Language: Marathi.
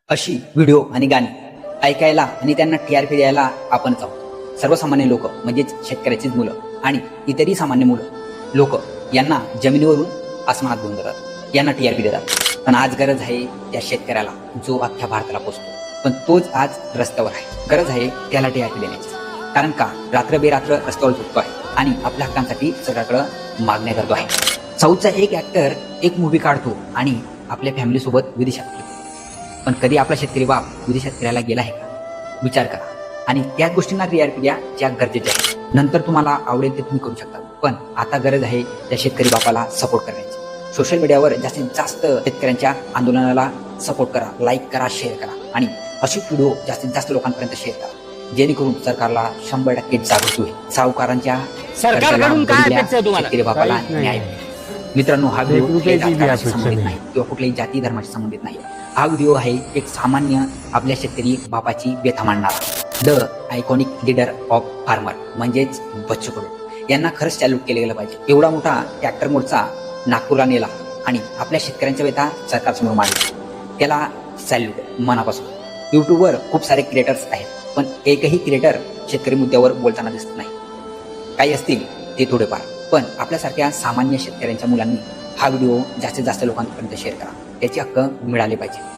अशी व्हिडिओ आणि गाणी ऐकायला आणि त्यांना टीआरपी द्यायला आपणच आहोत. सर्वसामान्य लोक म्हणजेच शेतकऱ्याचीच मुलं आणि इतरही सामान्य मुलं लोक यांना जमिनीवरून आसमानात घेऊन जातात, यांना टीआरपी देतात. पण आज गरज आहे त्या शेतकऱ्याला जो अख्ख्या भारताला पोचतो, पण तोच आज रस्त्यावर आहे. गरज आहे त्याला टीआरपी देण्याची. कारण का रात्र बेरात्र रस्त्यावर झुकतो आहे आणि आपल्या हक्कांसाठी सरकारकडे मागण्या करतो आहे. साऊथचा एक ऍक्टर एक मूवी काढतो आणि आपल्या फॅमिली सोबत विदेशात गेलो. पण कधी आपला शेतकरी बाप विदेशात फिरायला गेला आहे का? विचार करा आणि त्याच गोष्टींना टीआरपी द्या ज्या गरजेच्या आहे. नंतर तुम्हाला आवडेल ते तुम्ही करू शकता, पण आता गरज आहे त्या शेतकरी बापाला सपोर्ट करण्याची. सोशल मीडियावर जास्तीत जास्त शेतकऱ्यांच्या आंदोलनाला सपोर्ट करा, लाईक करा, शेअर करा आणि अशी व्हिडिओ जास्तीत जास्त लोकांपर्यंत शेअर करा, जेणेकरून सरकारला 100% जागृती होईल. सावकारांच्या सरकारकडून काय अपेक्षा आहे तुम्हाला? शेतकरी बापाला न्याय मिळेल. मित्रांनो, हा व्हिडिओ कुठल्याही राजकारणाशी संबंधित नाही किंवा कुठल्याही जाती धर्माशी संबंधित नाही. हा व्हिडिओ आहे एक सामान्य आपल्या शेतकरी बापाची व्यथा मांडणारा, the iconic leader of farmer म्हणजेच बच्चू कडू यांना खरंच सॅल्यूट केलं गेलं पाहिजे. एवढा मोठा ट्रॅक्टर मोर्चा नागपूरला नेला आणि आपल्या शेतकऱ्यांच्या व्यथा सरकारसमोर मांडली. त्याला सॅल्यूट मनापासून. युट्यूबवर खूप सारे क्रिएटर्स आहेत, पण एकही क्रिएटर शेतकरी मुद्द्यावर बोलताना दिसत नाही. काही असतील ते थोडेफार, पण आपल्यासारख्या सामान्य शेतकऱ्यांच्या मुलांनी हा व्हिडिओ जास्तीत जास्त लोकांपर्यंत शेअर करा. त्याचे हक्क मिळाले पाहिजे.